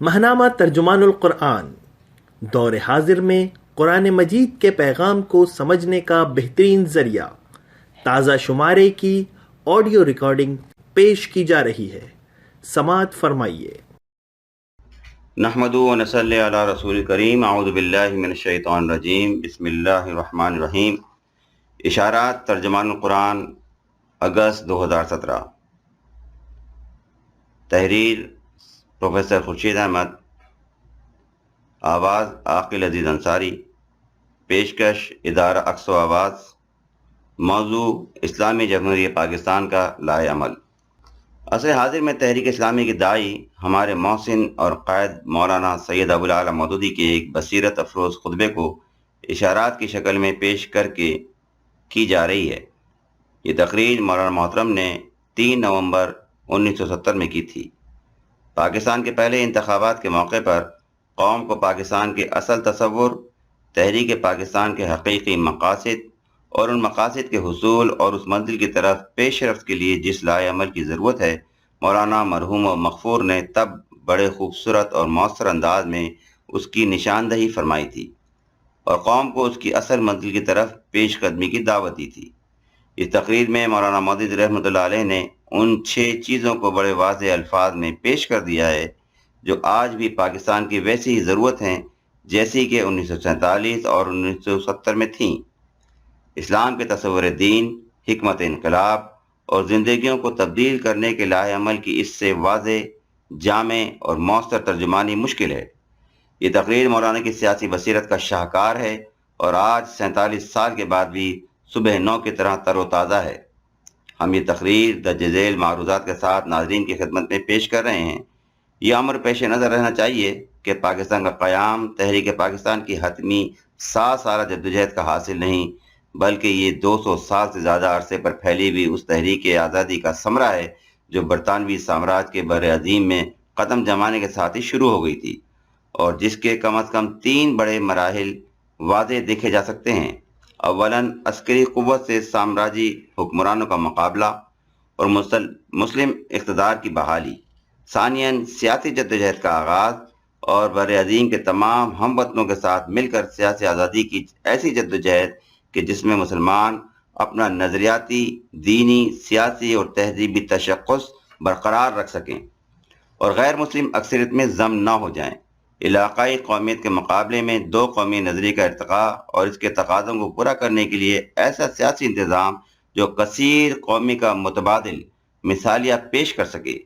ماہنامہ ترجمان القرآن دور حاضر میں قرآن مجید کے پیغام کو سمجھنے کا بہترین ذریعہ تازہ شمارے کی آڈیو ریکارڈنگ پیش کی جا رہی ہے، سماعت فرمائیے۔ نحمدہ و نصلی علی رسول کریم، اعوذ باللہ من الشیطان الرجیم، بسم اللہ الرحمن الرحیم۔ اشارات ترجمان القرآن، اگست 2017۔ تحریر پروفیسر خورشید احمد، آواز عاقل عزیز انصاری، پیشکش ادارہ عکس و آواز۔ موضوع اسلامی جمہوریہ پاکستان کا لائے عمل۔ عصر حاضر میں تحریک اسلامی کے داعی ہمارے محسن اور قائد مولانا سید ابو العلا مودودی کے ایک بصیرت افروز خطبے کو اشارات کی شکل میں پیش کر کے کی جا رہی ہے۔ یہ تقریر مولانا محترم نے 3 نومبر 1970 میں کی تھی۔ پاکستان کے پہلے انتخابات کے موقع پر قوم کو پاکستان کے اصل تصور، تحریک پاکستان کے حقیقی مقاصد اور ان مقاصد کے حصول اور اس منزل کی طرف پیش رفت کے لیے جس لائے عمل کی ضرورت ہے، مولانا مرحوم و مغفور نے تب بڑے خوبصورت اور مؤثر انداز میں اس کی نشاندہی فرمائی تھی اور قوم کو اس کی اصل منزل کی طرف پیش قدمی کی دعوت دی تھی۔ اس تقریر میں مولانا مودودی رحمۃ اللہ علیہ نے ان 6 چیزوں کو بڑے واضح الفاظ میں پیش کر دیا ہے جو آج بھی پاکستان کی ویسی ہی ضرورت ہیں جیسی کہ 1947 اور 1970 میں تھیں۔ اسلام کے تصور دین، حکمت انقلاب اور زندگیوں کو تبدیل کرنے کے لائے عمل کی اس سے واضح، جامع اور مؤثر ترجمانی مشکل ہے۔ یہ تقریر مولانا کی سیاسی بصیرت کا شاہکار ہے اور آج 47 سال کے بعد بھی صبح 9 کی طرح تر و تازہ ہے۔ ہم یہ تقریر درج ذیل معروضات کے ساتھ ناظرین کی خدمت میں پیش کر رہے ہیں۔ یہ امر پیش نظر رہنا چاہیے کہ پاکستان کا قیام تحریک پاکستان کی حتمی 7 سالہ جدوجہد کا حاصل نہیں، بلکہ یہ 200 سال سے زیادہ عرصے پر پھیلی ہوئی اس تحریک آزادی کا ثمرہ ہے جو برطانوی سامراج کے بر عظیم میں قدم جمانے کے ساتھ ہی شروع ہو گئی تھی اور جس کے کم از کم 3 بڑے مراحل واضح دیکھے جا سکتے ہیں۔ اولاً عسکری قوت سے سامراجی حکمرانوں کا مقابلہ اور مسلم اقتدار کی بحالی، ثانیاً سیاسی جدوجہد کا آغاز اور بر عظیم کے تمام ہم وطنوں کے ساتھ مل کر سیاسی آزادی کی ایسی جدوجہد کہ جس میں مسلمان اپنا نظریاتی، دینی، سیاسی اور تہذیبی تشخص برقرار رکھ سکیں اور غیر مسلم اکثریت میں ضم نہ ہو جائیں۔ علاقائی قومیت کے مقابلے میں 2 قومی نظریے کا ارتقاء اور اس کے تقاضوں کو پورا کرنے کے لیے ایسا سیاسی انتظام جو کثیر قومی کا متبادل مثالیہ پیش کر سکے۔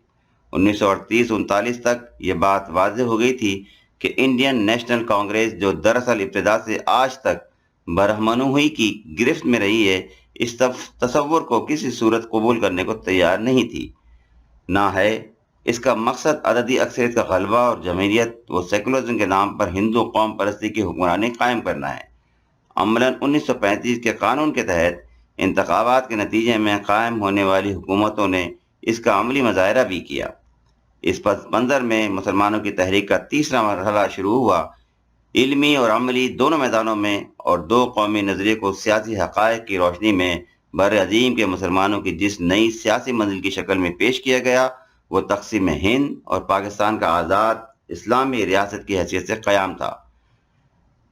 1938-39 تک یہ بات واضح ہو گئی تھی کہ انڈین نیشنل کانگریس جو دراصل ابتدا سے آج تک برہمنوئی کی گرفت میں رہی ہے، اس تصور کو کسی صورت قبول کرنے کو تیار نہیں تھی۔ نہ ہے اس کا مقصد عددی اکثریت کا غلبہ اور جمہوریت و سیکولرزم کے نام پر ہندو قوم پرستی کی حکمرانی قائم کرنا ہے۔ عملاً 1935 کے قانون کے تحت انتخابات کے نتیجے میں قائم ہونے والی حکومتوں نے اس کا عملی مظاہرہ بھی کیا۔ اس پس منظر میں مسلمانوں کی تحریک کا تیسرا مرحلہ شروع ہوا۔ علمی اور عملی دونوں میدانوں میں اور 2 قومی نظریے کو سیاسی حقائق کی روشنی میں بر عظیم کے مسلمانوں کی جس نئی سیاسی منزل کی شکل میں پیش کیا گیا وہ تقسیم ہند اور پاکستان کا آزاد اسلامی ریاست کی حیثیت سے قیام تھا۔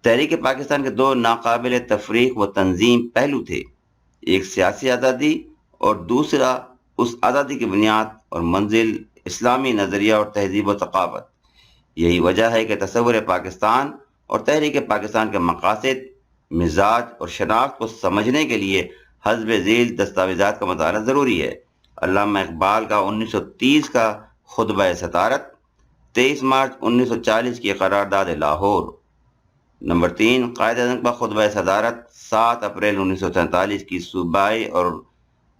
تحریک پاکستان کے 2 ناقابل تفریق و تنظیم پہلو تھے، ایک سیاسی آزادی اور دوسرا اس آزادی کی بنیاد اور منزل اسلامی نظریہ اور تہذیب و ثقافت۔ یہی وجہ ہے کہ تصور پاکستان اور تحریک پاکستان کے مقاصد، مزاج اور شناخت کو سمجھنے کے لیے حسب ذیل دستاویزات کا مطالعہ ضروری ہے۔ علامہ اقبال کا 1930 کا خطبہ صدارت، 23 مارچ 1940 کی قرارداد لاہور۔ نمبر 3، قائد اعظم کا خطبہ صدارت، 7 اپریل 1947 کی صوبائی اور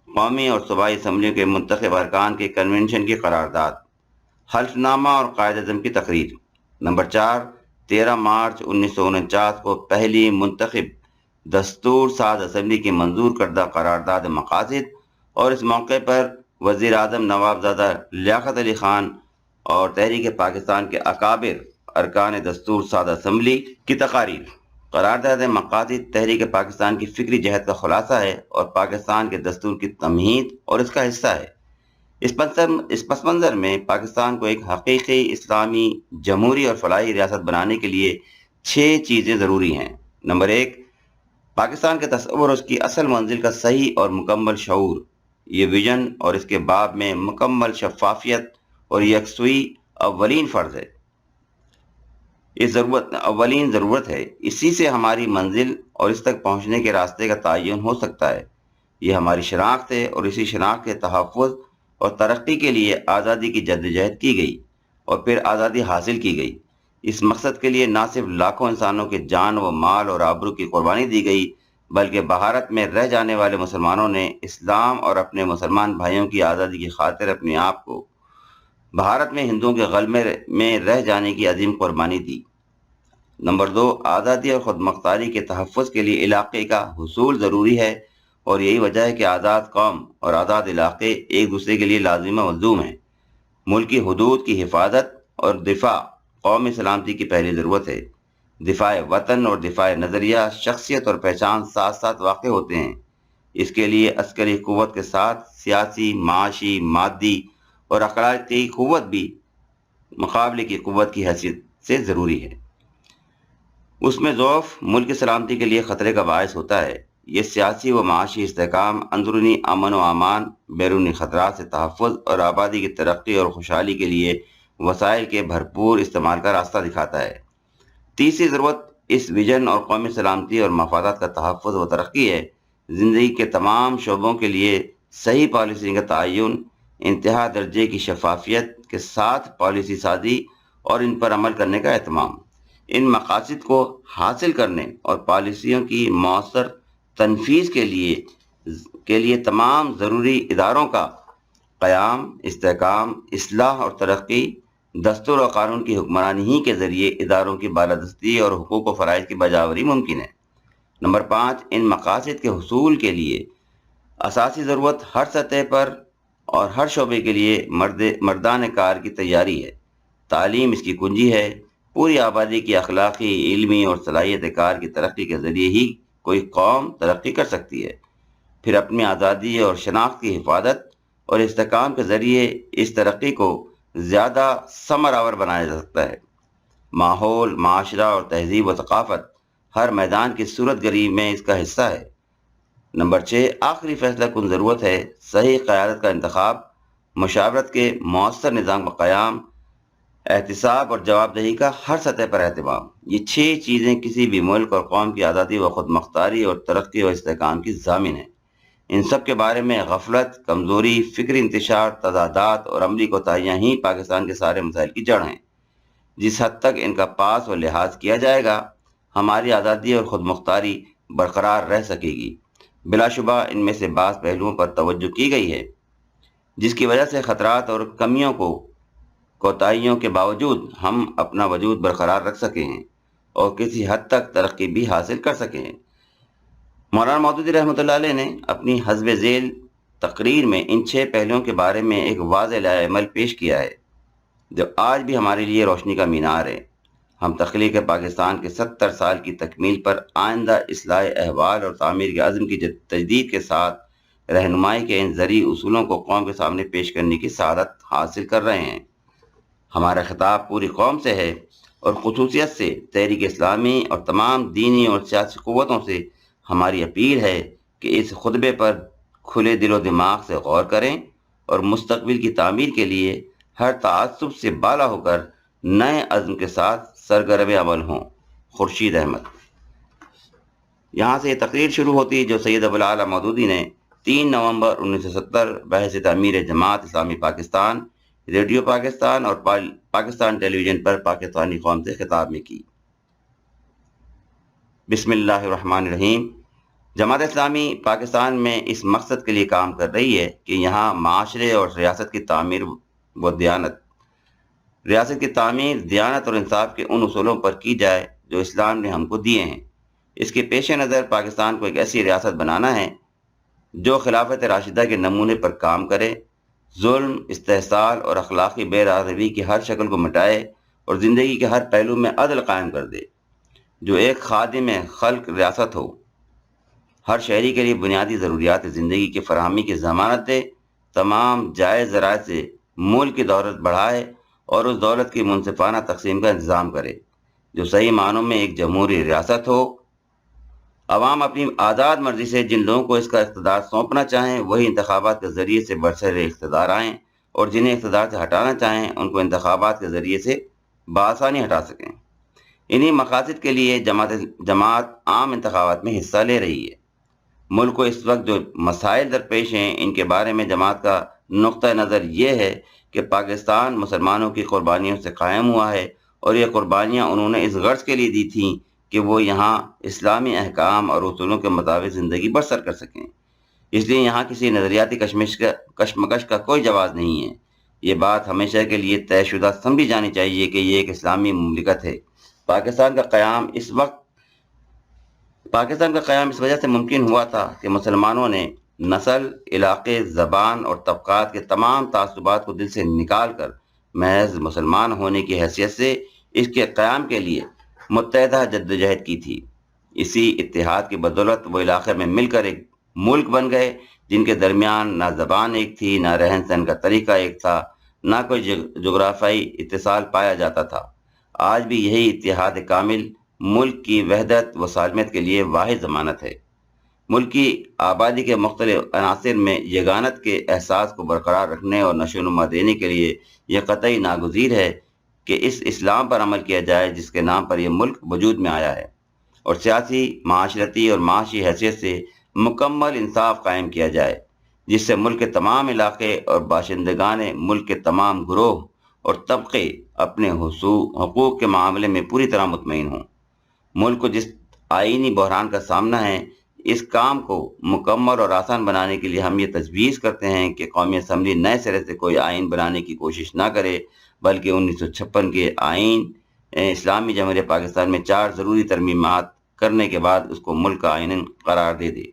قومی اور صوبائی اسمبلیوں کے منتخب ارکان کے کنونشن کی قرارداد، حلف نامہ اور قائد اعظم کی تقریر۔ نمبر 4، 13 مارچ 1949 کو پہلی منتخب دستور ساز اسمبلی کی منظور کردہ قرارداد مقاصد اور اس موقع پر وزیر اعظم نواب زادہ لیاقت علی خان اور تحریک پاکستان کے اکابر ارکان دستور ساز اسمبلی کی تقاریر۔ قرارداد مقاصد تحریک پاکستان کی فکری جہد کا خلاصہ ہے اور پاکستان کے دستور کی تمہید اور اس کا حصہ ہے۔ اس پس منظر میں پاکستان کو ایک حقیقی اسلامی جمہوری اور فلاحی ریاست بنانے کے لیے 6 چیزیں ضروری ہیں۔ نمبر 1، پاکستان کے تصور اور اس کی اصل منزل کا صحیح اور مکمل شعور۔ یہ ویژن اور اس کے باب میں مکمل شفافیت اور یکسوئی اولین فرض ہے، اولین ضرورت ہے۔ اسی سے ہماری منزل اور اس تک پہنچنے کے راستے کا تعین ہو سکتا ہے۔ یہ ہماری شناخت ہے اور اسی شناخت کے تحفظ اور ترقی کے لیے آزادی کی جدوجہد کی گئی اور پھر آزادی حاصل کی گئی۔ اس مقصد کے لیے نہ صرف لاکھوں انسانوں کے جان و مال اور آبرو کی قربانی دی گئی، بلکہ بھارت میں رہ جانے والے مسلمانوں نے اسلام اور اپنے مسلمان بھائیوں کی آزادی کی خاطر اپنے آپ کو بھارت میں ہندوؤں کے غلبے میں رہ جانے کی عظیم قربانی دی۔ نمبر 2، آزادی اور خود مختاری کے تحفظ کے لیے علاقے کا حصول ضروری ہے، اور یہی وجہ ہے کہ آزاد قوم اور آزاد علاقے ایک دوسرے کے لیے لازم و ملزوم ہیں۔ ملکی حدود کی حفاظت اور دفاع قومی سلامتی کی پہلی ضرورت ہے۔ دفاع وطن اور دفاع نظریہ، شخصیت اور پہچان ساتھ ساتھ واقع ہوتے ہیں۔ اس کے لیے عسکری قوت کے ساتھ سیاسی، معاشی، مادی اور اخلاقی قوت بھی مقابلے کی قوت کی حیثیت سے ضروری ہے۔ اس میں ضعف ملک کی سلامتی کے لیے خطرے کا باعث ہوتا ہے۔ یہ سیاسی و معاشی استحکام اندرونی امن و امان، بیرونی خطرات سے تحفظ اور آبادی کی ترقی اور خوشحالی کے لیے وسائل کے بھرپور استعمال کا راستہ دکھاتا ہے۔ تیسری ضرورت اس ویژن اور قومی سلامتی اور مفادات کا تحفظ و ترقی ہے۔ زندگی کے تمام شعبوں کے لیے صحیح پالیسی کا تعین، انتہا درجے کی شفافیت کے ساتھ پالیسی سازی اور ان پر عمل کرنے کا اہتمام۔ ان مقاصد کو حاصل کرنے اور پالیسیوں کی مؤثر تنفیذ کے لیے تمام ضروری اداروں کا قیام، استحکام، اصلاح اور ترقی دستور و قانون کی حکمرانی ہی کے ذریعے اداروں کی بالادستی اور حقوق و فرائض کی بجاوری ممکن ہے۔ نمبر 5، ان مقاصد کے حصول کے لیے اساسی ضرورت ہر سطح پر اور ہر شعبے کے لیے مردان کار کی تیاری ہے۔ تعلیم اس کی کنجی ہے۔ پوری آبادی کی اخلاقی، علمی اور صلاحیت کار کی ترقی کے ذریعے ہی کوئی قوم ترقی کر سکتی ہے۔ پھر اپنی آزادی اور شناخت کی حفاظت اور استحکام کے ذریعے اس ترقی کو زیادہ ثمر آور بنایا جا سکتا ہے۔ ماحول، معاشرہ اور تہذیب و ثقافت ہر میدان کی صورت گری میں اس کا حصہ ہے۔ نمبر 6، آخری فیصلہ کن ضرورت ہے صحیح قیادت کا انتخاب، مشاورت کے مؤثر نظام کا قیام، احتساب اور جواب دہی کا ہر سطح پر اہتمام۔ یہ 6 چیزیں کسی بھی ملک اور قوم کی آزادی و خود مختاری اور ترقی و استحکام کی ضامن ہیں۔ ان سب کے بارے میں غفلت، کمزوری، فکری انتشار، تضادات اور عملی کوتاہیاں ہی پاکستان کے سارے مسائل کی جڑ ہیں۔ جس حد تک ان کا پاس و لحاظ کیا جائے گا، ہماری آزادی اور خود مختاری برقرار رہ سکے گی۔ بلا شبہ ان میں سے بعض پہلوؤں پر توجہ کی گئی ہے، جس کی وجہ سے خطرات اور کوتاہیوں کے باوجود ہم اپنا وجود برقرار رکھ سکے ہیں اور کسی حد تک ترقی بھی حاصل کر سکے ہیں۔ مولانا مودودی رحمۃ اللہ علیہ نے اپنی حسب ذیل تقریر میں ان 6 پہلوؤں کے بارے میں ایک واضح لائحہ عمل پیش کیا ہے، جو آج بھی ہمارے لیے روشنی کا مینار ہے۔ ہم تخلیق پاکستان کے 70 سال کی تکمیل پر آئندہ اصلاح احوال اور تعمیر کے عزم کی تجدید کے ساتھ رہنمائی کے ان زرعی اصولوں کو قوم کے سامنے پیش کرنے کی سعادت حاصل کر رہے ہیں۔ ہمارا خطاب پوری قوم سے ہے اور خصوصیت سے تحریک اسلامی اور تمام دینی اور سیاسی قوتوں سے ہماری اپیل ہے کہ اس خطبے پر کھلے دل و دماغ سے غور کریں اور مستقبل کی تعمیر کے لیے ہر تعصب سے بالا ہو کر نئے عزم کے ساتھ سرگرم عمل ہوں۔ خورشید احمد۔ یہاں سے یہ تقریر شروع ہوتی جو سید ابوالعالی مودودی نے 3 نومبر 1970 بحث امیر جماعت اسلامی پاکستان، ریڈیو پاکستان اور پاکستان ٹیلی ویژن پر پاکستانی قوم سے خطاب میں کی۔ بسم اللہ الرحمن الرحیم۔ جماعت اسلامی پاکستان میں اس مقصد کے لیے کام کر رہی ہے کہ یہاں معاشرے اور ریاست کی تعمیر دیانت اور انصاف کے ان اصولوں پر کی جائے جو اسلام نے ہم کو دیے ہیں۔ اس کے پیش نظر پاکستان کو ایک ایسی ریاست بنانا ہے جو خلافت راشدہ کے نمونے پر کام کرے، ظلم، استحصال اور اخلاقی بے راہروی کی ہر شکل کو مٹائے اور زندگی کے ہر پہلو میں عدل قائم کر دے، جو ایک خادم خلق ریاست ہو، ہر شہری کے لیے بنیادی ضروریات زندگی کی فراہمی کی ضمانت دے، تمام جائز ذرائع سے ملک کی دولت بڑھائے اور اس دولت کی منصفانہ تقسیم کا انتظام کرے، جو صحیح معنوں میں ایک جمہوری ریاست ہو۔ عوام اپنی آزاد مرضی سے جن لوگوں کو اس کا اقتدار سونپنا چاہیں وہی انتخابات کے ذریعے سے برسر اقتدار آئیں، اور جنہیں اقتدار سے ہٹانا چاہیں ان کو انتخابات کے ذریعے سے بآسانی ہٹا سکیں۔ انہی مقاصد کے لیے جماعت عام انتخابات میں حصہ لے رہی ہے۔ ملک کو اس وقت جو مسائل درپیش ہیں ان کے بارے میں جماعت کا نقطہ نظر یہ ہے کہ پاکستان مسلمانوں کی قربانیوں سے قائم ہوا ہے، اور یہ قربانیاں انہوں نے اس غرض کے لیے دی تھیں کہ وہ یہاں اسلامی احکام اور اصولوں کے مطابق زندگی بسر کر سکیں۔ اس لیے یہاں کسی نظریاتی کشمکش کا کوئی جواز نہیں ہے۔ یہ بات ہمیشہ کے لیے طے شدہ سمجھی جانی چاہیے کہ یہ ایک اسلامی مملکت ہے۔ پاکستان کا قیام اس وجہ سے ممکن ہوا تھا کہ مسلمانوں نے نسل، علاقے، زبان اور طبقات کے تمام تعصبات کو دل سے نکال کر محض مسلمان ہونے کی حیثیت سے اس کے قیام کے لیے متحدہ جدوجہد کی تھی۔ اسی اتحاد کی بدولت وہ علاقے میں مل کر ایک ملک بن گئے جن کے درمیان نہ زبان ایک تھی، نہ رہن سہن کا طریقہ ایک تھا، نہ کوئی جغرافیائی اتصال پایا جاتا تھا۔ آج بھی یہی اتحاد کامل ملک کی وحدت و سالمیت کے لیے واحد ضمانت ہے۔ ملک کی آبادی کے مختلف عناصر میں یگانت کے احساس کو برقرار رکھنے اور نشو و نما دینے کے لیے یہ قطعی ناگزیر ہے کہ اس اسلام پر عمل کیا جائے جس کے نام پر یہ ملک وجود میں آیا ہے، اور سیاسی، معاشرتی اور معاشی حیثیت سے مکمل انصاف قائم کیا جائے، جس سے ملک کے تمام علاقے اور باشندگان ملک کے تمام گروہ اور طبقے اپنے حقوق کے معاملے میں پوری طرح مطمئن ہوں۔ ملک کو جس آئینی بحران کا سامنا ہے، اس کام کو مکمل اور آسان بنانے کے لیے ہم یہ تجویز کرتے ہیں کہ قومی اسمبلی نئے سرے سے کوئی آئین بنانے کی کوشش نہ کرے، بلکہ 1956 کے آئین اسلامی جمہوریہ پاکستان میں 4 ضروری ترمیمات کرنے کے بعد اس کو ملک کا آئین قرار دے دے،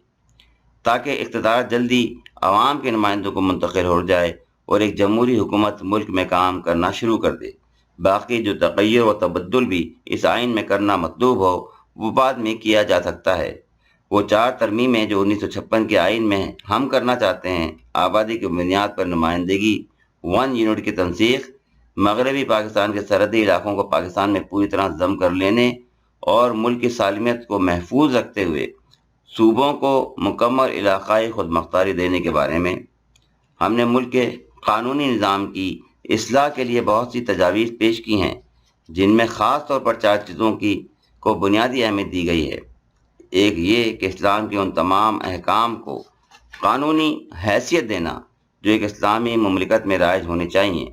تاکہ اقتدار جلدی عوام کے نمائندوں کو منتقل ہو جائے اور ایک جمہوری حکومت ملک میں کام کرنا شروع کر دے۔ باقی جو تغیر و تبدل بھی اس آئین میں کرنا مطلوب ہو وہ بعد میں کیا جا سکتا ہے۔ وہ 4 ترمیمیں جو 1956 کے آئین میں ہم کرنا چاہتے ہیں: آبادی کی بنیاد پر نمائندگی، 1 یونٹ کی تنسیخ، مغربی پاکستان کے سرحدی علاقوں کو پاکستان میں پوری طرح ضم کر لینے، اور ملک کی سالمیت کو محفوظ رکھتے ہوئے صوبوں کو مکمل علاقائی خود مختاری دینے کے بارے میں۔ ہم نے ملک کے قانونی نظام کی اصلاح کے لیے بہت سی تجاویز پیش کی ہیں، جن میں خاص طور پر 4 چیزوں کو بنیادی اہمیت دی گئی ہے۔ ایک یہ کہ اسلام کے ان تمام احکام کو قانونی حیثیت دینا جو ایک اسلامی مملکت میں رائج ہونے چاہیے،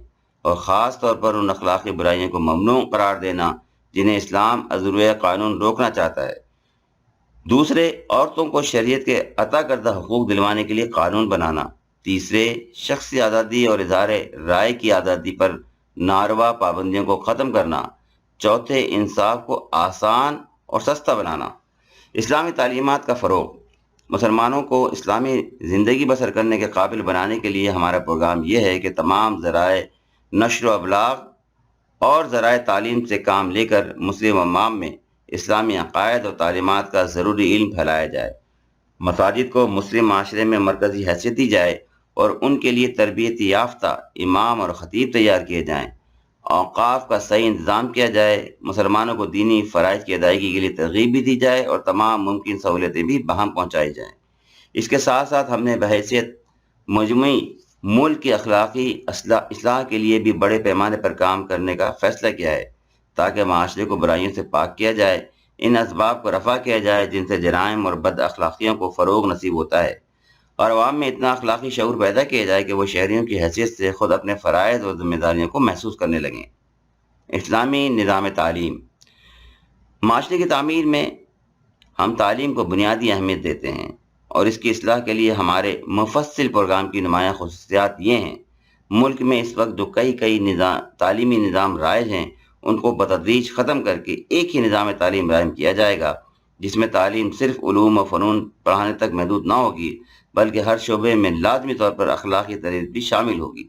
اور خاص طور پر ان اخلاقی برائیوں کو ممنوع قرار دینا جنہیں اسلام از روئے قانون روکنا چاہتا ہے۔ دوسرے، عورتوں کو شریعت کے عطا کردہ حقوق دلوانے کے لیے قانون بنانا۔ تیسرے، شخصی آزادی اور اظہار رائے کی آزادی پر ناروا پابندیوں کو ختم کرنا۔ چوتھے، انصاف کو آسان اور سستا بنانا۔ اسلامی تعلیمات کا فروغ۔ مسلمانوں کو اسلامی زندگی بسر کرنے کے قابل بنانے کے لیے ہمارا پروگرام یہ ہے کہ تمام ذرائع نشر و ابلاغ اور ذرائع تعلیم سے کام لے کر مسلم عوام میں اسلامی عقائد اور تعلیمات کا ضروری علم پھیلایا جائے۔ مساجد کو مسلم معاشرے میں مرکزی حیثیت دی جائے اور ان کے لیے تربیت یافتہ امام اور خطیب تیار کیے جائیں۔ اوقاف کا صحیح انتظام کیا جائے، مسلمانوں کو دینی فرائض کی ادائیگی کے لیے ترغیب بھی دی جائے، اور تمام ممکن سہولتیں بھی بہم پہنچائی جائیں۔ اس کے ساتھ ساتھ ہم نے بحیثیت مجموعی ملک کی اخلاقی اصلاح کے لیے بھی بڑے پیمانے پر کام کرنے کا فیصلہ کیا ہے، تاکہ معاشرے کو برائیوں سے پاک کیا جائے، ان اسباب کو رفع کیا جائے جن سے جرائم اور بد اخلاقیوں کو فروغ نصیب ہوتا ہے، اور عوام میں اتنا اخلاقی شعور پیدا کیا جائے کہ وہ شہریوں کی حیثیت سے خود اپنے فرائض اور ذمہ داریوں کو محسوس کرنے لگیں۔ اسلامی نظام تعلیم۔ معاشرے کی تعمیر میں ہم تعلیم کو بنیادی اہمیت دیتے ہیں، اور اس کی اصلاح کے لیے ہمارے مفصل پروگرام کی نمایاں خصوصیات یہ ہیں: ملک میں اس وقت جو کئی تعلیمی نظام رائج ہیں ان کو بتدریج ختم کر کے ایک ہی نظام تعلیم قائم کیا جائے گا، جس میں تعلیم صرف علوم و فنون پڑھانے تک محدود نہ ہوگی، بلکہ ہر شعبے میں لازمی طور پر اخلاقی تربیت بھی شامل ہوگی،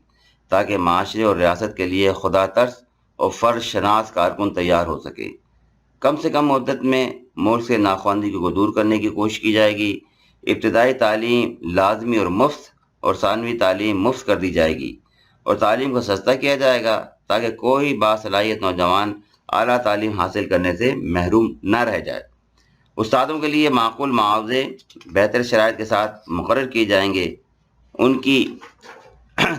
تاکہ معاشرے اور ریاست کے لیے خدا ترس اور فرد شناس کارکن تیار ہو سکے۔ کم سے کم مدت میں ملک سے ناخواندگی کو دور کرنے کی کوشش کی جائے گی۔ ابتدائی تعلیم لازمی اور مفت اور ثانوی تعلیم مفت کر دی جائے گی اور تعلیم کو سستا کیا جائے گا تاکہ کوئی باصلاحیت نوجوان اعلیٰ تعلیم حاصل کرنے سے محروم نہ رہ جائے۔ استادوں کے لیے معقول معاوضے بہتر شرائط کے ساتھ مقرر کیے جائیں گے، ان کی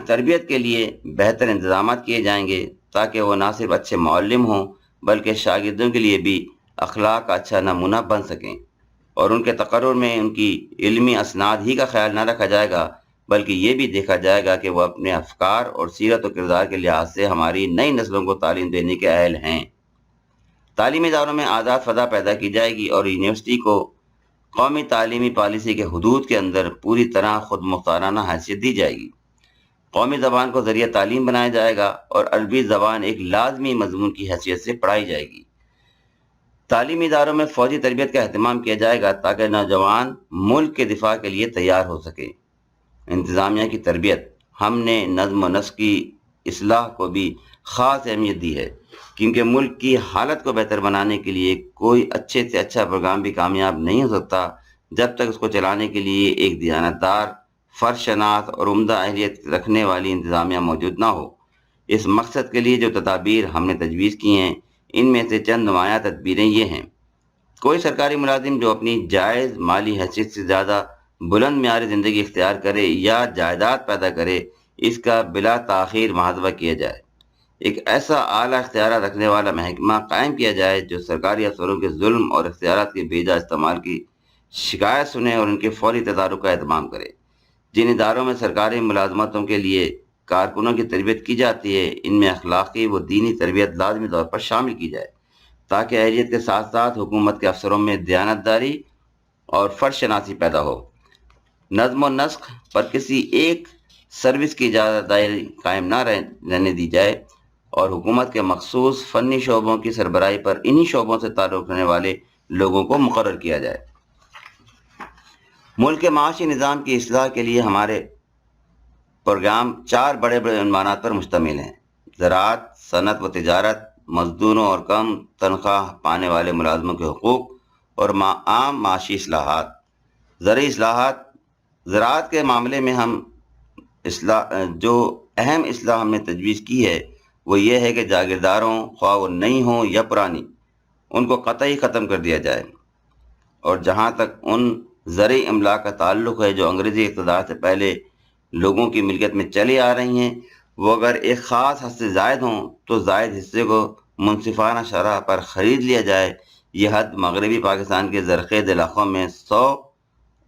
تربیت کے لیے بہتر انتظامات کیے جائیں گے تاکہ وہ نہ صرف اچھے معلم ہوں بلکہ شاگردوں کے لیے بھی اخلاق کا اچھا نمونہ بن سکیں، اور ان کے تقرر میں ان کی علمی اسناد ہی کا خیال نہ رکھا جائے گا بلکہ یہ بھی دیکھا جائے گا کہ وہ اپنے افکار اور سیرت و کردار کے لحاظ سے ہماری نئی نسلوں کو تعلیم دینے کے اہل ہیں۔ تعلیمی اداروں میں آزاد فضا پیدا کی جائے گی اور یونیورسٹی کو قومی تعلیمی پالیسی کے حدود کے اندر پوری طرح خود مختارانہ حیثیت دی جائے گی۔ قومی زبان کو ذریعہ تعلیم بنایا جائے گا اور عربی زبان ایک لازمی مضمون کی حیثیت سے پڑھائی جائے گی۔ تعلیمی اداروں میں فوجی تربیت کا اہتمام کیا جائے گا تاکہ نوجوان ملک کے دفاع کے لیے تیار ہو سکے۔ انتظامیہ کی تربیت، ہم نے نظم و نسق کی اصلاح کو بھی خاص اہمیت دی ہے کیونکہ ملک کی حالت کو بہتر بنانے کے لیے کوئی اچھے سے اچھا پروگرام بھی کامیاب نہیں ہو سکتا جب تک اس کو چلانے کے لیے ایک دیانتدار، فرض شناس اور عمدہ اہلیت رکھنے والی انتظامیہ موجود نہ ہو۔ اس مقصد کے لیے جو تدابیر ہم نے تجویز کی ہیں ان میں سے چند نمایاں تدبیریں یہ ہیں۔ کوئی سرکاری ملازم جو اپنی جائز مالی حیثیت سے زیادہ بلند معیار زندگی اختیار کرے یا جائیداد پیدا کرے، اس کا بلا تاخیر محاسبہ کیا جائے۔ ایک ایسا اعلیٰ اختیارات رکھنے والا محکمہ قائم کیا جائے جو سرکاری افسروں کے ظلم اور اختیارات کے بیجا استعمال کی شکایت سنے اور ان کے فوری تدارک کا اہتمام کرے۔ جن اداروں میں سرکاری ملازمتوں کے لیے کارکنوں کی تربیت کی جاتی ہے ان میں اخلاقی و دینی تربیت لازمی طور پر شامل کی جائے تاکہ اہلیت کے ساتھ ساتھ حکومت کے افسروں میں دیانتداری اور فرض شناسی پیدا ہو۔ نظم و نسق پر کسی ایک سروس کی اجازت داری قائم نہ رہنے دی جائے اور حکومت کے مخصوص فنی شعبوں کی سربراہی پر انہی شعبوں سے تعلق رکھنے والے لوگوں کو مقرر کیا جائے۔ ملک کے معاشی نظام کی اصلاح کے لیے ہمارے پروگرام 4 بڑے عنوانات پر مشتمل ہیں: زراعت، صنعت و تجارت، مزدوروں اور کم تنخواہ پانے والے ملازموں کے حقوق اور عام معاشی اصلاحات۔ زرعی اصلاحات، زراعت کے معاملے میں جو اہم اصلاح ہم نے تجویز کی ہے وہ یہ ہے کہ جاگیرداروں، خواہ وہ نئی ہوں یا پرانی، ان کو قطعی ختم کر دیا جائے، اور جہاں تک ان زرعی املاک کا تعلق ہے جو انگریزی اقتدار سے پہلے لوگوں کی ملکیت میں چلی آ رہی ہیں، وہ اگر ایک خاص حد سے زائد ہوں تو زائد حصے کو منصفانہ شرح پر خرید لیا جائے۔ یہ حد مغربی پاکستان کے زرخیز علاقوں میں 100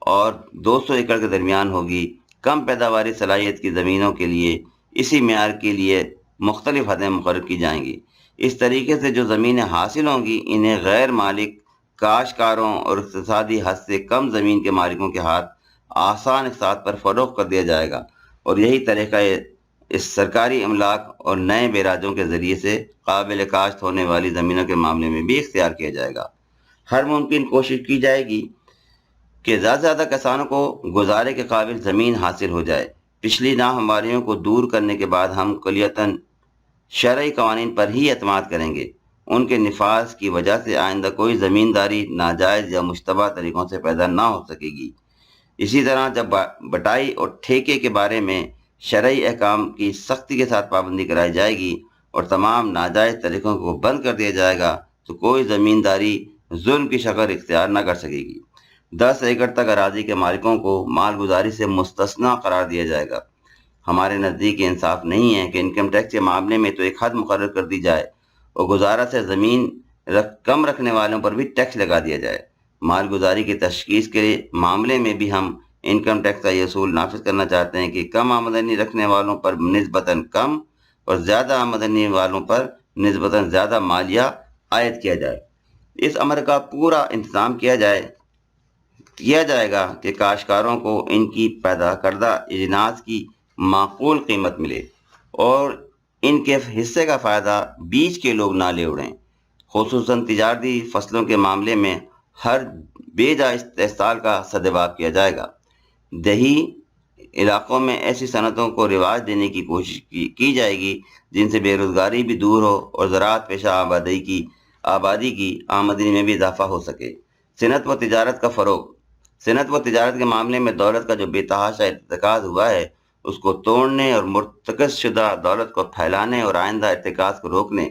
اور 200 ایکڑ کے درمیان ہوگی۔ کم پیداواری صلاحیت کی زمینوں کے لیے اسی معیار کے لیے مختلف حدیں مقرر کی جائیں گی۔ اس طریقے سے جو زمینیں حاصل ہوں گی انہیں غیر مالک کاشتکاروں اور اقتصادی حد سے کم زمین کے مالکوں کے ہاتھ آسان اقساط پر فروخت کر دیا جائے گا، اور یہی طریقہ اس سرکاری املاک اور نئے بیراجوں کے ذریعے سے قابل کاشت ہونے والی زمینوں کے معاملے میں بھی اختیار کیا جائے گا۔ ہر ممکن کوشش کی جائے گی کہ زیادہ سے زیادہ کسانوں کو گزارے کے قابل زمین حاصل ہو جائے۔ پچھلی ناہمواریوں کو دور کرنے کے بعد ہم کلیتاً شرعی قوانین پر ہی اعتماد کریں گے۔ ان کے نفاذ کی وجہ سے آئندہ کوئی زمینداری ناجائز یا مشتبہ طریقوں سے پیدا نہ ہو سکے گی۔ اسی طرح جب بٹائی اور ٹھیکے کے بارے میں شرعی احکام کی سختی کے ساتھ پابندی کرائی جائے گی اور تمام ناجائز طریقوں کو بند کر دیا جائے گا تو کوئی زمینداری ظلم کی شکل اختیار نہ کر سکے گی۔ 10 ایکڑ تک اراضی کے مالکوں کو مال گزاری سے مستثنی قرار دیا جائے گا۔ ہمارے نزدیک انصاف نہیں ہے کہ انکم ٹیکس کے معاملے میں تو ایک حد مقرر کر دی جائے اور گزارا سے زمین کم رکھنے والوں پر بھی ٹیکس لگا دیا جائے۔ مال گزاری کی تشخیص کے معاملے میں بھی ہم انکم ٹیکس کا یہ اصول نافذ کرنا چاہتے ہیں کہ کم آمدنی رکھنے والوں پر نسبتاً کم اور زیادہ آمدنی والوں پر نسبتاً زیادہ مالیہ عائد کیا جائے۔ اس امر کا پورا انتظام کیا جائے گا کہ کاشتکاروں کو ان کی پیدا کردہ اجناس کی معقول قیمت ملے اور ان کے حصے کا فائدہ بیچ کے لوگ نہ لے اڑیں۔ خصوصاً تجارتی فصلوں کے معاملے میں ہر بے جا استحصال کا سدباب کیا جائے گا۔ دیہی علاقوں میں ایسی صنعتوں کو رواج دینے کی کوشش کی جائے گی جن سے بے روزگاری بھی دور ہو اور زراعت پیشہ آبادی کی آمدنی میں بھی اضافہ ہو سکے۔ صنعت و تجارت کا فروغ، صنعت و تجارت کے معاملے میں دولت کا جو بے تحاشا ارتکاز ہوا ہے، اس کو توڑنے اور مرتکز شدہ دولت کو پھیلانے اور آئندہ ارتکاز کو روکنے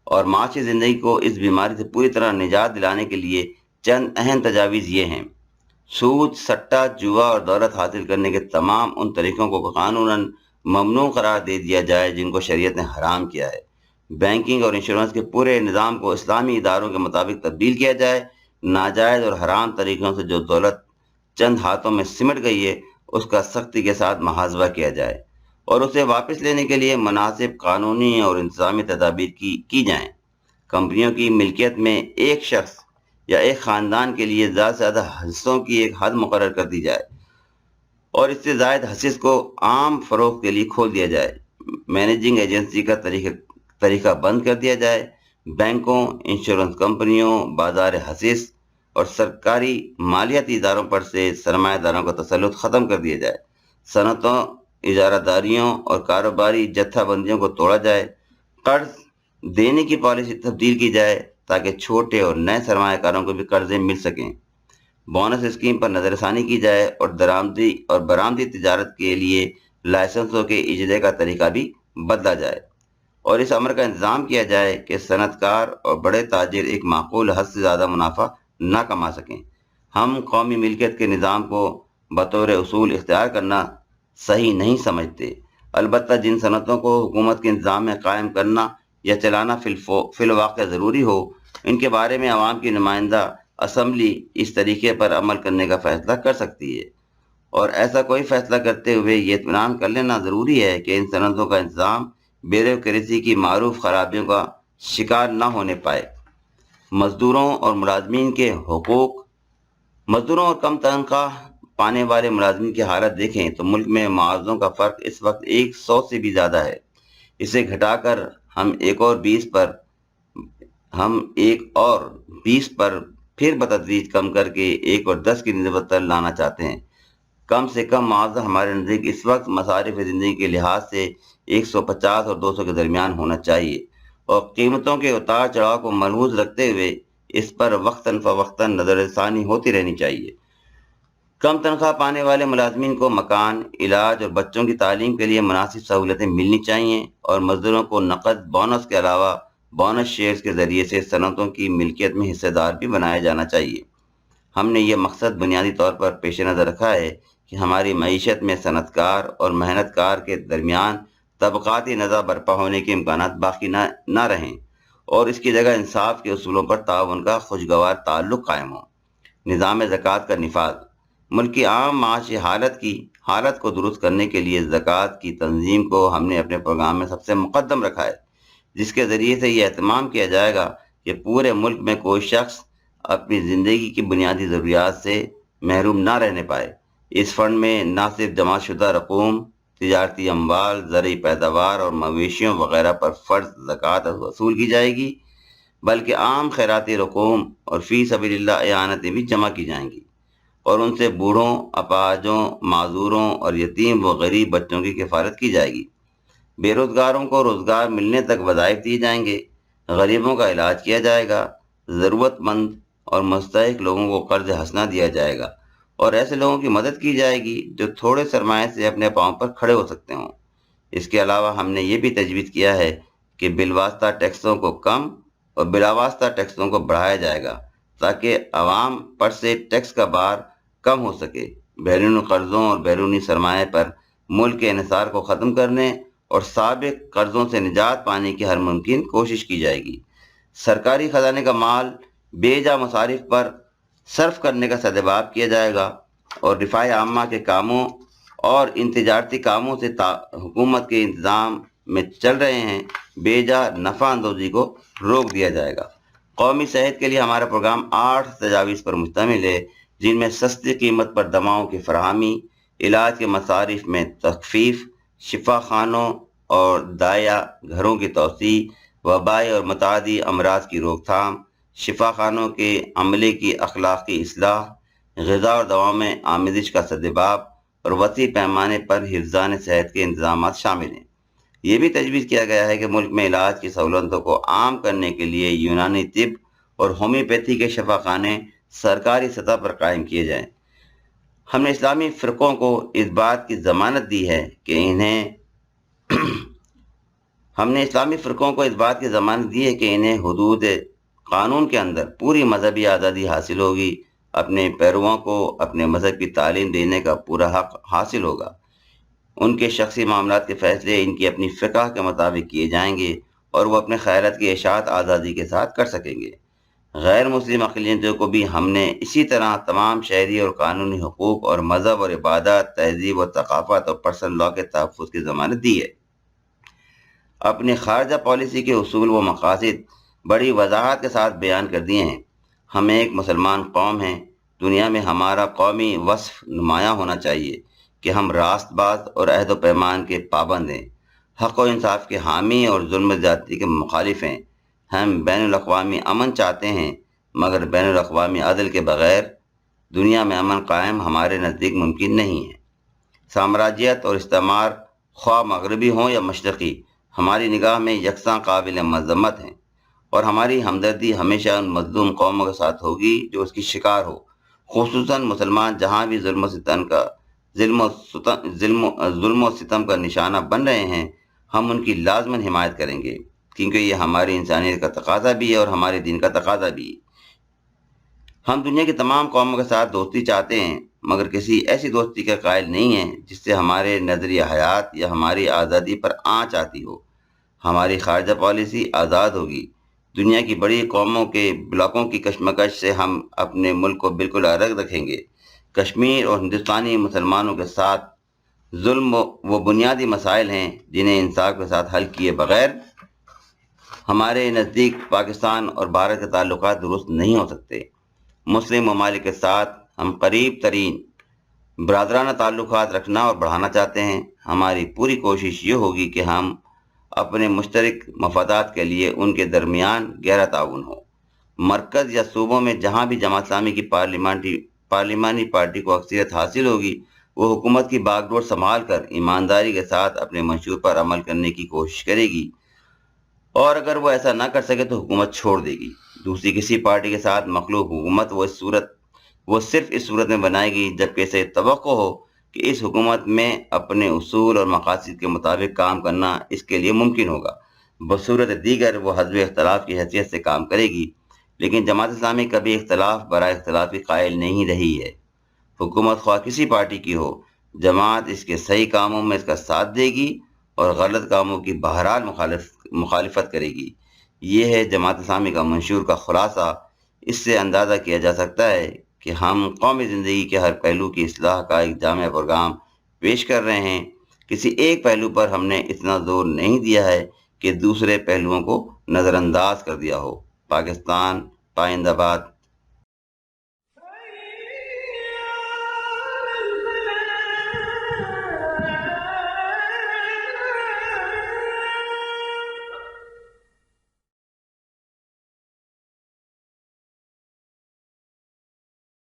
اور معاشی زندگی کو اس بیماری سے پوری طرح نجات دلانے کے لیے چند اہم تجاویز یہ ہیں: سود، سٹہ، جوا اور دولت حاصل کرنے کے تمام ان طریقوں کو قانوناً ممنوع قرار دے دیا جائے جن کو شریعت نے حرام کیا ہے۔ بینکنگ اور انشورنس کے پورے نظام کو اسلامی اداروں کے مطابق تبدیل کیا جائے۔ ناجائز اور حرام طریقوں سے جو دولت چند ہاتھوں میں سمٹ گئی ہے، اس کا سختی کے ساتھ محاسبہ کیا جائے اور اسے واپس لینے کے لیے مناسب قانونی اور انتظامی تدابیر کی جائیں۔ کمپنیوں کی ملکیت میں ایک شخص یا ایک خاندان کے لیے زیادہ سے زیادہ حصوں کی ایک حد مقرر کر دی جائے اور اس سے زائد حصص کو عام فروخت کے لیے کھول دیا جائے۔ مینیجنگ ایجنسی کا طریقہ بند کر دیا جائے۔ بینکوں، انشورنس کمپنیوں، بازار حصص اور سرکاری مالیاتی اداروں پر سے سرمایہ داروں کا تسلط ختم کر دیا جائے۔ صنعتوں، اجارہ داریوں اور کاروباری جتھا بندیوں کو توڑا جائے۔ قرض دینے کی پالیسی تبدیل کی جائے تاکہ چھوٹے اور نئے سرمایہ کاروں کو بھی قرضے مل سکیں۔ بونس اسکیم پر نظر ثانی کی جائے اور درآمدی اور برآمدی تجارت کے لیے لائسنسوں کے اجرے کا طریقہ بھی بدلا جائے اور اس امر کا انتظام کیا جائے کہ صنعت کار اور بڑے تاجر ایک معقول حد سے زیادہ منافع نہ کما سکیں۔ ہم قومی ملکیت کے نظام کو بطور اصول اختیار کرنا صحیح نہیں سمجھتے، البتہ جن صنعتوں کو حکومت کے انتظام میں قائم کرنا یا چلانا فی الواقع ضروری ہو، ان کے بارے میں عوام کی نمائندہ اسمبلی اس طریقے پر عمل کرنے کا فیصلہ کر سکتی ہے، اور ایسا کوئی فیصلہ کرتے ہوئے یہ اطمینان کر لینا ضروری ہے کہ ان صنعتوں کا انتظام بیوروکریسی کی معروف خرابیوں کا شکار نہ ہونے پائے۔ مزدوروں اور ملازمین کے حقوق۔ مزدوروں اور کم تنخواہ پانے والے ملازمین کی حالت دیکھیں تو ملک میں معاوضوں کا فرق اس وقت 100 سے بھی زیادہ ہے۔ اسے گھٹا کر ہم ایک اور 20 پر پھر بتدریج کم کر کے 1 اور 10 کی نسبت پر لانا چاہتے ہیں۔ کم سے کم معاوضہ ہمارے نزدیک اس وقت مصارف زندگی کے لحاظ سے 150 اور 200 کے درمیان ہونا چاہیے، اور قیمتوں کے اتار چڑھاؤ کو ملحوظ رکھتے ہوئے اس پر وقتاً فوقتاً نظر ثانی ہوتی رہنی چاہیے۔ کم تنخواہ پانے والے ملازمین کو مکان، علاج اور بچوں کی تعلیم کے لیے مناسب سہولتیں ملنی چاہیے، اور مزدوروں کو نقد بونس کے علاوہ بونس شیئرز کے ذریعے سے صنعتوں کی ملکیت میں حصہ دار بھی بنایا جانا چاہیے۔ ہم نے یہ مقصد بنیادی طور پر پیش نظر رکھا ہے کہ ہماری معیشت میں صنعت کار اور محنت کار کے درمیان طبقاتی نزاع برپا ہونے کے امکانات باقی نہ رہیں، اور اس کی جگہ انصاف کے اصولوں پر تعاون کا خوشگوار تعلق قائم ہو۔ نظام زکوٰۃ کا نفاذ۔ ملک کی عام معاشی حالت کو درست کرنے کے لیے زکوٰۃ کی تنظیم کو ہم نے اپنے پروگرام میں سب سے مقدم رکھا ہے، جس کے ذریعے سے یہ اہتمام کیا جائے گا کہ پورے ملک میں کوئی شخص اپنی زندگی کی بنیادی ضروریات سے محروم نہ رہنے پائے۔ اس فنڈ میں نہ صرف جمع شدہ رقوم، تجارتی اموال، زرعی پیداوار اور مویشیوں وغیرہ پر فرض زکوٰۃ وصول کی جائے گی، بلکہ عام خیراتی رقوم اور فی سبیل اللہ اعانتیں بھی جمع کی جائیں گی، اور ان سے بوڑھوں، اپاہجوں، معذوروں اور یتیم و غریب بچوں کی کفالت کی جائے گی۔ بے روزگاروں کو روزگار ملنے تک وظائف دیے جائیں گے، غریبوں کا علاج کیا جائے گا، ضرورت مند اور مستحق لوگوں کو قرض حسنہ دیا جائے گا، اور ایسے لوگوں کی مدد کی جائے گی جو تھوڑے سرمایہ سے اپنے پاؤں پر کھڑے ہو سکتے ہوں۔ اس کے علاوہ ہم نے یہ بھی تجویز کیا ہے کہ بالواسطہ ٹیکسوں کو کم اور بلاواسطہ ٹیکسوں کو بڑھایا جائے گا تاکہ عوام پر سے ٹیکس کا بار کم ہو سکے۔ بیرونی قرضوں اور بیرونی سرمایہ پر ملک کے انحصار کو ختم کرنے اور سابق قرضوں سے نجات پانے کی ہر ممکن کوشش کی جائے گی۔ سرکاری خزانے کا مال بے جا مصارف پر صرف کرنے کا سدباب کیا جائے گا، اور رفاہ عامہ کے کاموں اور ان تجارتی کاموں سے حکومت کے انتظام میں چل رہے ہیں بے جا نفع اندوزی کو روک دیا جائے گا۔ قومی صحت کے لیے ہمارا پروگرام 8 تجاویز پر مشتمل ہے، جن میں سستی قیمت پر دواؤں کی فراہمی، علاج کے مصارف میں تخفیف، شفا خانوں اور داعیہ گھروں کی توسیع، وبائی اور متعدی امراض کی روک تھام، شفا خانوں کے عملے کی اخلاقی اصلاح، غذا اور دواؤں میں آمیزش کا سدباب اور وسیع پیمانے پر حفظان صحت کے انتظامات شامل ہیں۔ یہ بھی تجویز کیا گیا ہے کہ ملک میں علاج کی سہولتوں کو عام کرنے کے لیے یونانی طب اور ہومیوپیتھی کے شفا خانے سرکاری سطح پر قائم کیے جائیں۔ ہم نے اسلامی فرقوں کو اس بات کی ضمانت دی ہے کہ انہیں حدود قانون کے اندر پوری مذہبی آزادی حاصل ہوگی، اپنے پیرووں کو اپنے مذہب کی تعلیم دینے کا پورا حق حاصل ہوگا، ان کے شخصی معاملات کے فیصلے ان کی اپنی فقہ کے مطابق کیے جائیں گے اور وہ اپنے خیالات کی اشاعت آزادی کے ساتھ کر سکیں گے۔ غیر مسلم اقلیتوں کو بھی ہم نے اسی طرح تمام شہری اور قانونی حقوق اور مذہب اور عبادات، تہذیب اور ثقافت اور پرسنل لاء کے تحفظ کی ضمانت دی ہے۔ اپنی خارجہ پالیسی کے اصول و مقاصد بڑی وضاحت کے ساتھ بیان کر دیے ہیں۔ ہم ایک مسلمان قوم ہیں، دنیا میں ہمارا قومی وصف نمایاں ہونا چاہیے کہ ہم راست باز اور عہد و پیمان کے پابند ہیں، حق و انصاف کے حامی اور ظلم زیادتی کے مخالف ہیں۔ ہم بین الاقوامی امن چاہتے ہیں، مگر بین الاقوامی عدل کے بغیر دنیا میں امن قائم ہمارے نزدیک ممکن نہیں ہے۔ سامراجیت اور استعمار خواہ مغربی ہوں یا مشرقی، ہماری نگاہ میں یکساں قابل مذمت ہیں، اور ہماری ہمدردی ہمیشہ ان مظلوم قوموں کے ساتھ ہوگی جو اس کی شکار ہو، خصوصاً مسلمان جہاں بھی ظلم و ستم کا نشانہ بن رہے ہیں۔ ہم ان کی لازماً حمایت کریں گے، کیونکہ یہ ہماری انسانیت کا تقاضا بھی ہے اور ہمارے دین کا تقاضا بھی ہے۔ ہم دنیا کی تمام قوموں کے ساتھ دوستی چاہتے ہیں، مگر کسی ایسی دوستی کا قائل نہیں ہیں جس سے ہمارے نظریہ حیات یا ہماری آزادی پر آنچ آتی ہو۔ ہماری خارجہ پالیسی آزاد ہوگی۔ دنیا کی بڑی قوموں کے بلاکوں کی کشمکش سے ہم اپنے ملک کو بالکل الگ رکھیں گے۔ کشمیر اور ہندوستانی مسلمانوں کے ساتھ ظلم وہ بنیادی مسائل ہیں جنہیں انصاف کے ساتھ حل کیے بغیر ہمارے نزدیک پاکستان اور بھارت کے تعلقات درست نہیں ہو سکتے۔ مسلم ممالک کے ساتھ ہم قریب ترین برادرانہ تعلقات رکھنا اور بڑھانا چاہتے ہیں۔ ہماری پوری کوشش یہ ہوگی کہ ہم اپنے مشترک مفادات کے لیے ان کے درمیان گہرا تعاون ہو۔ مرکز یا صوبوں میں جہاں بھی جماعت اسلامی کی پارلیمانی پارٹی کو اکثریت حاصل ہوگی، وہ حکومت کی باغ ڈور سنبھال کر ایمانداری کے ساتھ اپنے منشور پر عمل کرنے کی کوشش کرے گی، اور اگر وہ ایسا نہ کر سکے تو حکومت چھوڑ دے گی۔ دوسری کسی پارٹی کے ساتھ مخلوق حکومت وہ صرف اس صورت میں بنائے گی جبکہ اسے توقع ہو کہ اس حکومت میں اپنے اصول اور مقاصد کے مطابق کام کرنا اس کے لیے ممکن ہوگا۔ بصورت دیگر وہ حزب اختلاف کی حیثیت سے کام کرے گی، لیکن جماعت اسلامی کبھی اختلاف برائے اختلاف کی قائل نہیں رہی ہے۔ حکومت خواہ کسی پارٹی کی ہو، جماعت اس کے صحیح کاموں میں اس کا ساتھ دے گی اور غلط کاموں کی بہرحال مخالفت کرے گی۔ یہ ہے جماعت اسلامی کا منشور کا خلاصہ۔ اس سے اندازہ کیا جا سکتا ہے کہ ہم قومی زندگی کے ہر پہلو کی اصلاح کا ایک جامع پروگرام پیش کر رہے ہیں۔ کسی ایک پہلو پر ہم نے اتنا زور نہیں دیا ہے کہ دوسرے پہلوؤں کو نظر انداز کر دیا ہو۔ پاکستان پائندہ باد۔